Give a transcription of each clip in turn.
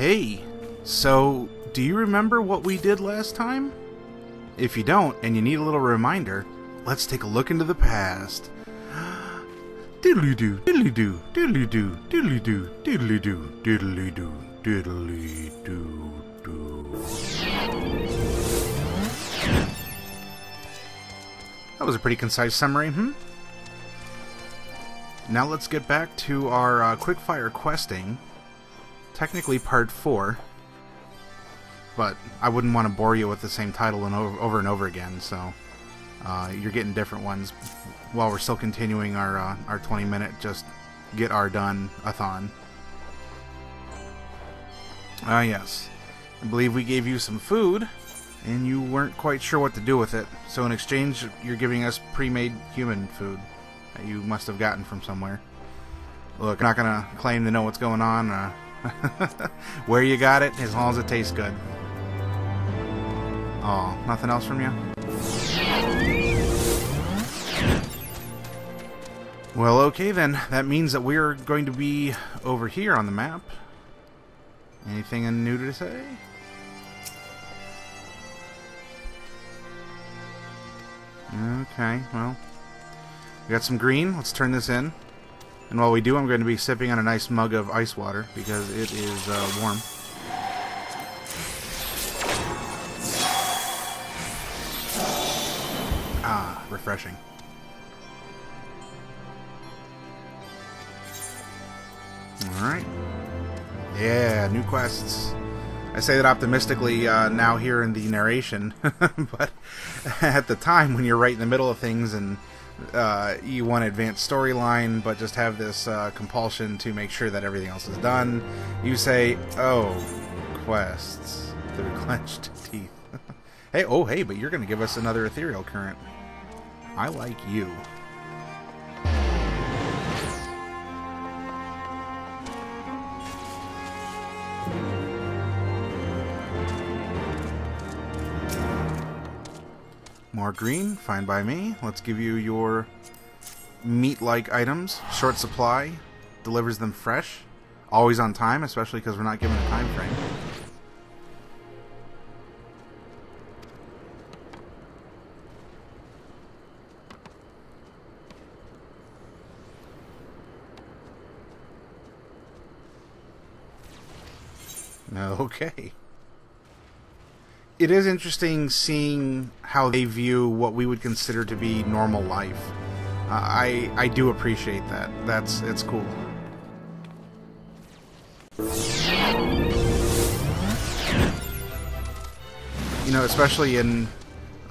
Hey, so do you remember what we did last time? If you don't, and you need a little reminder, let's take a look into the past. Diddly-doo, diddly-doo, diddly-doo, diddly-doo, diddly-doo, diddly-doo, diddly-doo-doo. That was a pretty concise summary, Now let's get back to our quickfire questing. Technically part 4. But I wouldn't want to bore you with the same title over and over again, so you're getting different ones while we're still continuing our 20-minute just get our done-a-thon. Yes. I believe we gave you some food, and you weren't quite sure what to do with it. So in exchange, you're giving us pre-made human food that you must have gotten from somewhere. Look, I'm not going to claim to know what's going on, where you got it, as long as it tastes good. Oh, nothing else from you? Well, okay then. That means that we're going to be over here on the map. Anything new to say? Okay, well. We got some green. Let's turn this in. And while we do, I'm going to be sipping on a nice mug of ice water because it is warm. Ah, refreshing. Alright. Yeah, new quests. I say that optimistically now here in the narration, but at the time when you're right in the middle of things and you want to advance storyline but just have this compulsion to make sure that everything else is done, you say, oh, quests through clenched teeth. Hey, oh hey, but you're going to give us another ethereal current. I like you. More green, fine by me. Let's give you your meat-like items. Short supply, delivers them fresh, always on time, especially because we're not given a time frame. Okay. It is interesting seeing how they view what we would consider to be normal life. I do appreciate that. It's cool. You know, especially in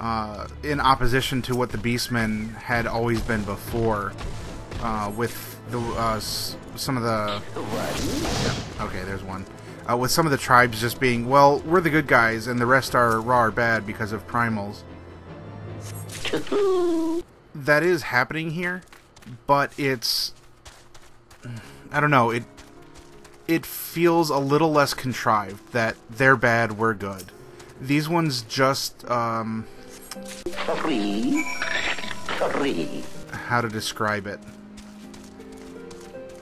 opposition to what the Beastmen had always been before, with the some of the. Yeah, okay, there's one. With some of the tribes just being, well, we're the good guys and the rest are raw or bad because of primals. That is happening here, but it's, I don't know, it feels a little less contrived that they're bad, we're good. These ones just, how to describe it?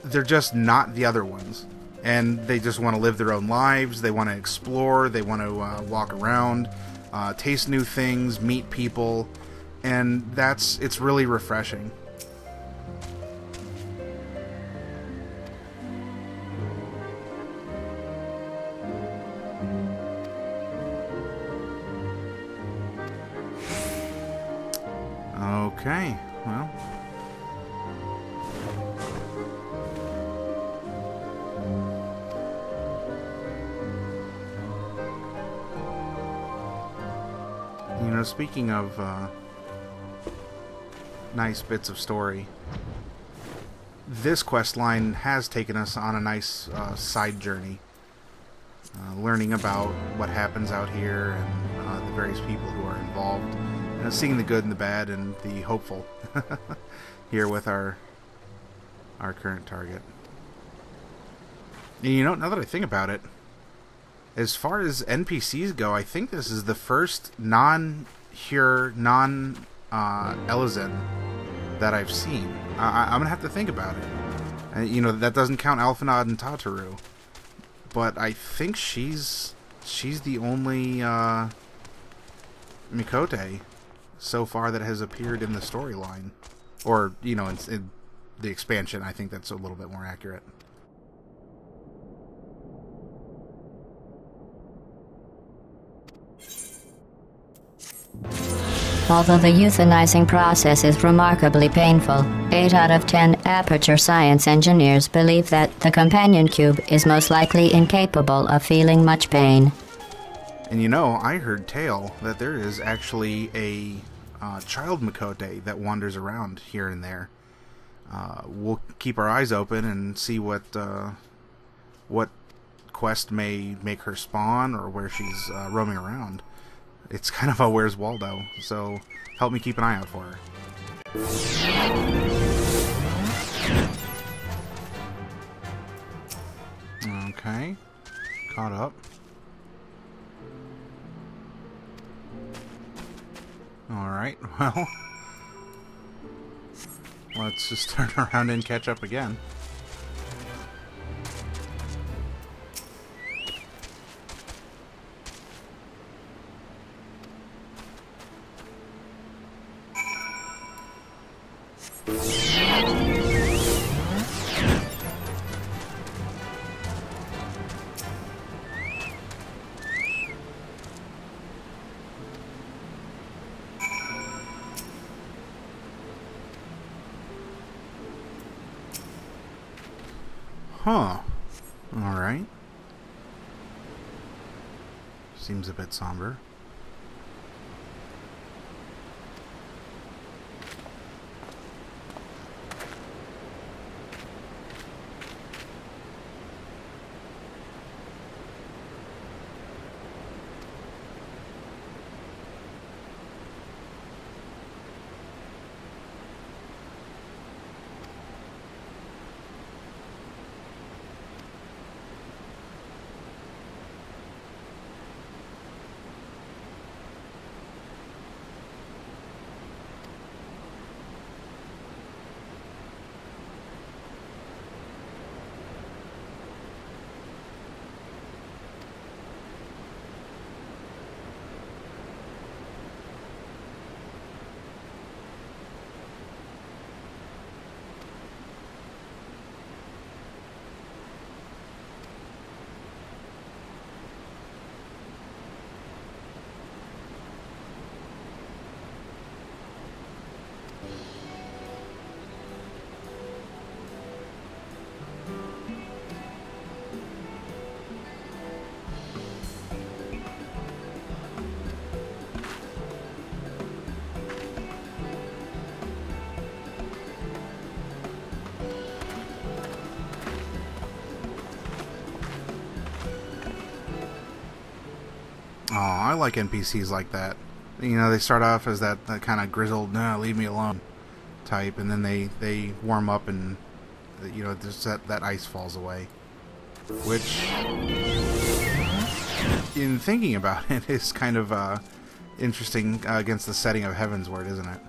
They're just not the other ones. And they just want to live their own lives, they want to explore, they want to walk around, taste new things, meet people, and it's really refreshing. Okay, well. You know, speaking of nice bits of story, this quest line has taken us on a nice side journey, learning about what happens out here and the various people who are involved, seeing the good and the bad and the hopeful here with our current target. And you know, now that I think about it, as far as NPCs go, I think this is the first non-Hyur, non-Elezen that I've seen. I'm going to have to think about it. You know, that doesn't count Alphanod and Tataru. but I think she's the only Mikote so far that has appeared in the storyline, or you know, in the expansion. I think that's a little bit more accurate. Although the euthanizing process is remarkably painful, 8 out of 10 Aperture Science engineers believe that the companion cube is most likely incapable of feeling much pain. And you know, I heard tale that there is actually a child Mikote that wanders around here and there. We'll keep our eyes open and see what quest may make her spawn or where she's roaming around. It's kind of a Where's Waldo, so help me keep an eye out for her. Okay, caught up. Alright, well, let's just turn around and catch up again. Huh. Alright. Seems a bit somber. Oh, I like NPCs like that. You know, they start off as that kind of grizzled, "Nah, leave me alone" type, and then they warm up and, you know, just that ice falls away. Which, in thinking about it, is kind of interesting against the setting of Heavensward, isn't it?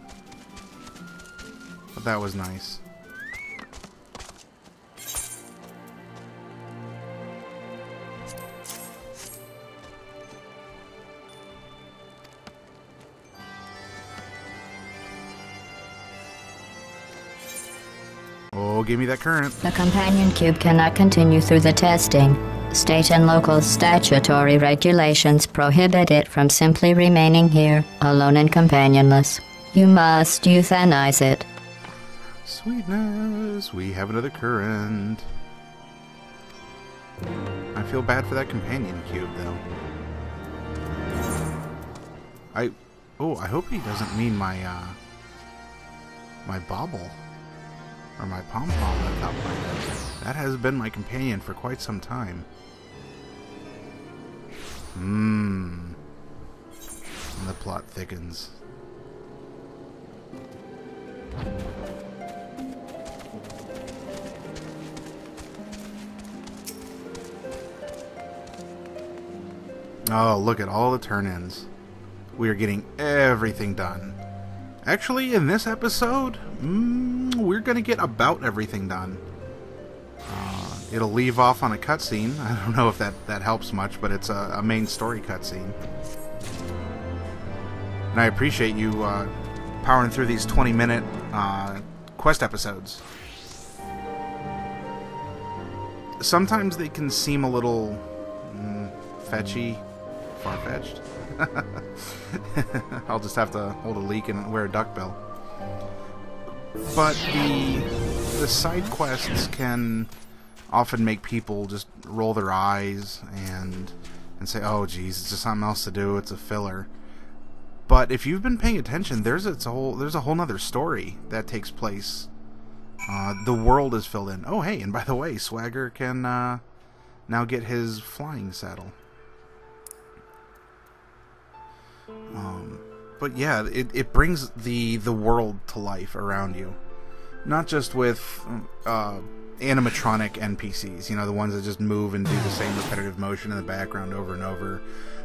But that was nice. Oh, give me that current. The companion cube cannot continue through the testing. State and local statutory regulations prohibit it from simply remaining here, alone and companionless. You must euthanize it. Sweetness, we have another current. I feel bad for that companion cube, though. I hope he doesn't mean my bauble. Or my pom-pom on top of my head. That has been my companion for quite some time. And the plot thickens. Oh, look at all the turn-ins. We are getting everything done. Actually, in this episode, we're going to get about everything done. it'll leave off on a cutscene. I don't know if that helps much, but it's a main story cutscene. And I appreciate you powering through these 20-minute quest episodes. Sometimes they can seem a little fetchy, far-fetched. I'll just have to hold a leak and wear a duckbill. But the side quests can often make people just roll their eyes and say, "Oh, geez, it's just something else to do. It's a filler." But if you've been paying attention, there's a whole nother story that takes place. The world is filled in. Oh, hey, and by the way, Swagger can now get his flying saddle. But yeah, it brings the world to life around you. Not just with animatronic NPCs, you know, the ones that just move and do the same repetitive motion in the background over and over.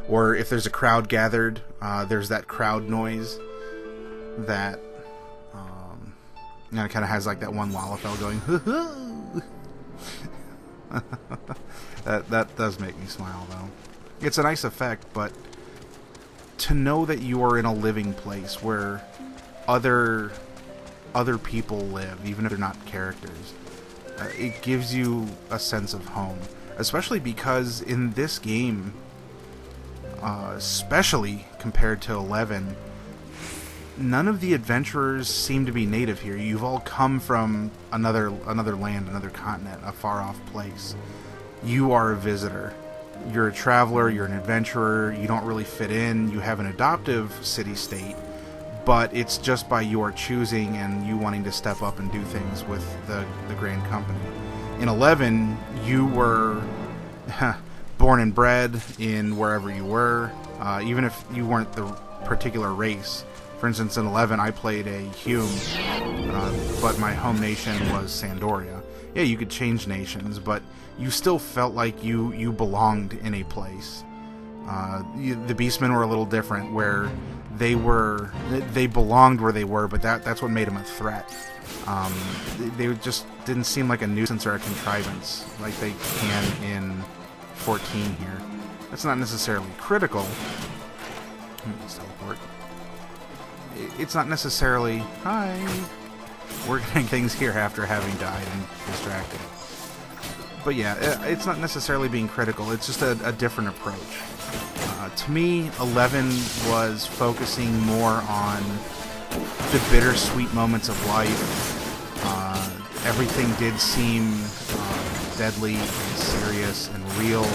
Or if there's a crowd gathered, there's that crowd noise that you know, it kind of has like that one Lalafell going, hoo-hoo! that does make me smile, though. It's a nice effect, but to know that you are in a living place where other people live, even if they're not characters, it gives you a sense of home. Especially because in this game, especially compared to 11, none of the adventurers seem to be native here. You've all come from another land, another continent, a far-off place. You are a visitor. You're a traveler, you're an adventurer, you don't really fit in, you have an adoptive city-state, but it's just by your choosing and you wanting to step up and do things with the Grand Company. In 11, you were born and bred in wherever you were, even if you weren't the particular race. For instance, in 11, I played a Hume, but my home nation was Sandoria. Yeah, you could change nations, but you still felt like you belonged in a place. The Beastmen were a little different, where they belonged where they were, but that's what made them a threat. They just didn't seem like a nuisance or a contrivance like they can in 14 here. That's not necessarily critical. Let me just teleport. It's not necessarily, hi, we're getting things here after having died and distracted. But yeah, it's not necessarily being critical, it's just a different approach. To me, 11 was focusing more on the bittersweet moments of life. Everything did seem deadly and serious and real.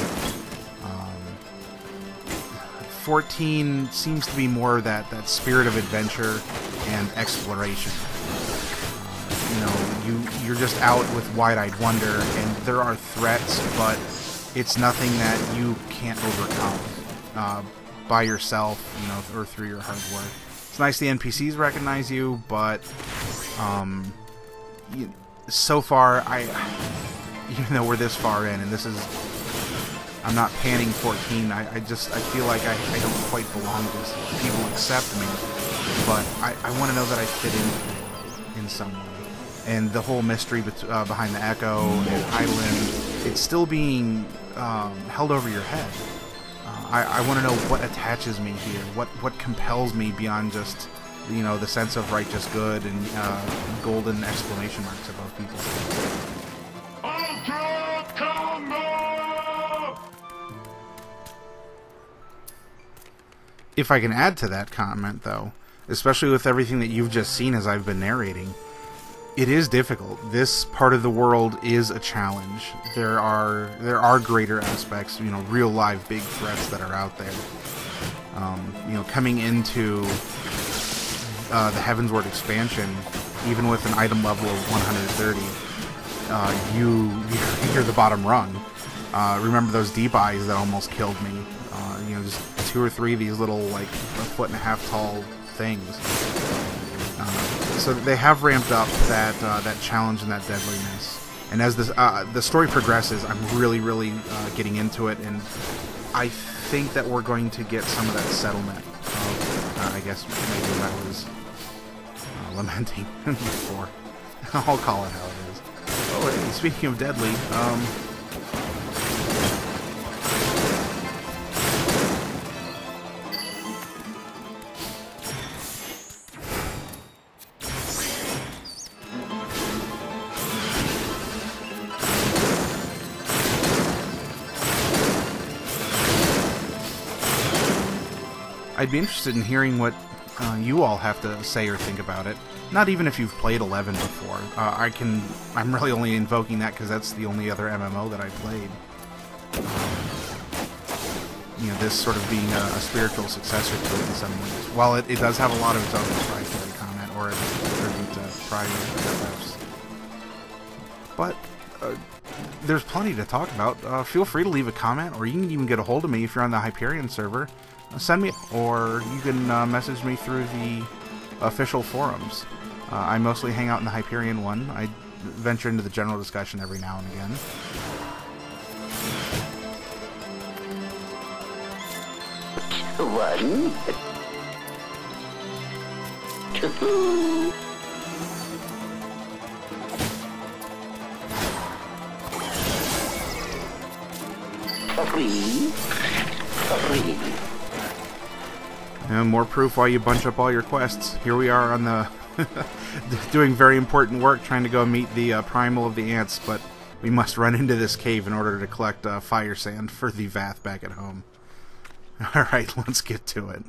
14 seems to be more that spirit of adventure and exploration. You know, you're just out with wide-eyed wonder, and there are threats, but it's nothing that you can't overcome by yourself, you know, or through your hard work. It's nice the NPCs recognize you, but so far, even though we're this far in, and this is, I'm not panning 14, I feel like I don't quite belong to this. People accept me, but I want to know that I fit in some way. And the whole mystery behind the Echo and Island, it's still being held over your head. I want to know what attaches me here, what compels me beyond just, you know, the sense of righteous good and golden exclamation marks above people's heads. Ultra Combo! If I can add to that comment, though, especially with everything that you've just seen as I've been narrating, it is difficult. This part of the world is a challenge. There are greater aspects, you know, real live big threats that are out there. You know, coming into the Heavensward expansion, even with an item level of 130, you're the bottom rung. Remember those deep eyes that almost killed me? You know, just 2 or 3 of these little, like, 1.5 foot tall things. So they have ramped up that challenge and that deadliness. And as the story progresses, I'm really getting into it, and I think that we're going to get some of that settlement of, I guess maybe I was lamenting before. I'll call it how it is. Oh, speaking of deadly, I'd be interested in hearing what you all have to say or think about it. Not even if you've played 11 before. I'm really only invoking that because that's the only other MMO that I played. You know, this sort of being a spiritual successor to it in some ways. While it does have a lot of its own proprietary comment, or a tribute to prior FFs. But there's plenty to talk about. Feel free to leave a comment, or you can even get a hold of me if you're on the Hyperion server. Send me, or you can message me through the official forums. I mostly hang out in the Hyperion one. I venture into the general discussion every now and again. One, two, three. More proof why you bunch up all your quests. Here we are on the doing very important work trying to go meet the Primal of the Ants, but we must run into this cave in order to collect fire sand for the Vath back at home. Alright, let's get to it.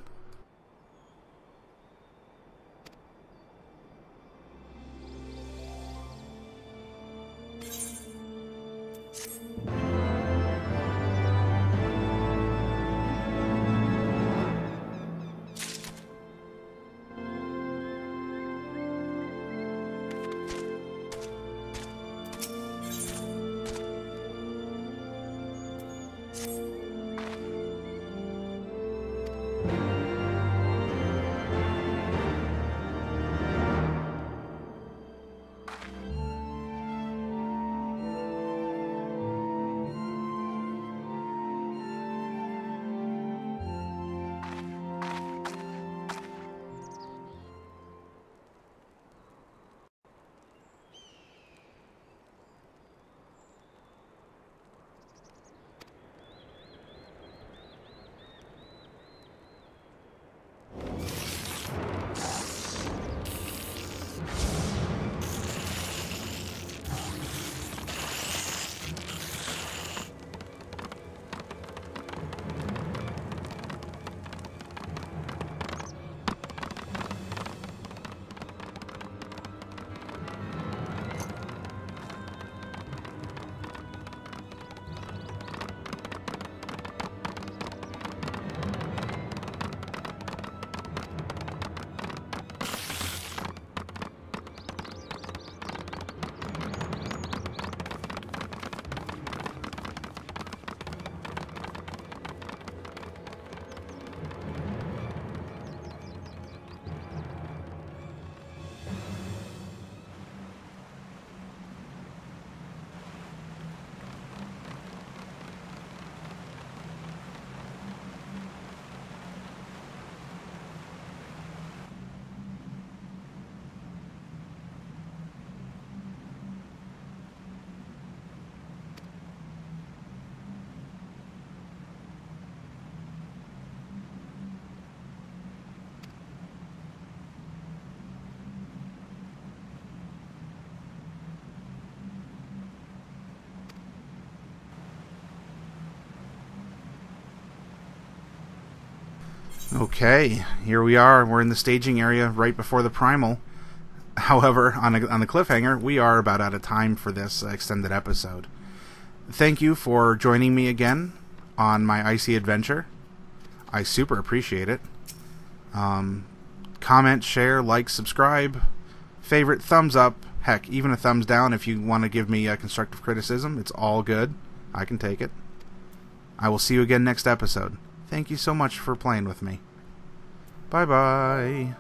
Okay, here we are. We're in the staging area right before the Primal. However, on the cliffhanger, we are about out of time for this extended episode. Thank you for joining me again on my icy adventure. I super appreciate it. Comment, share, like, subscribe, favorite, thumbs up, heck, even a thumbs down if you want to give me constructive criticism. It's all good. I can take it. I will see you again next episode. Thank you so much for playing with me. Bye-bye.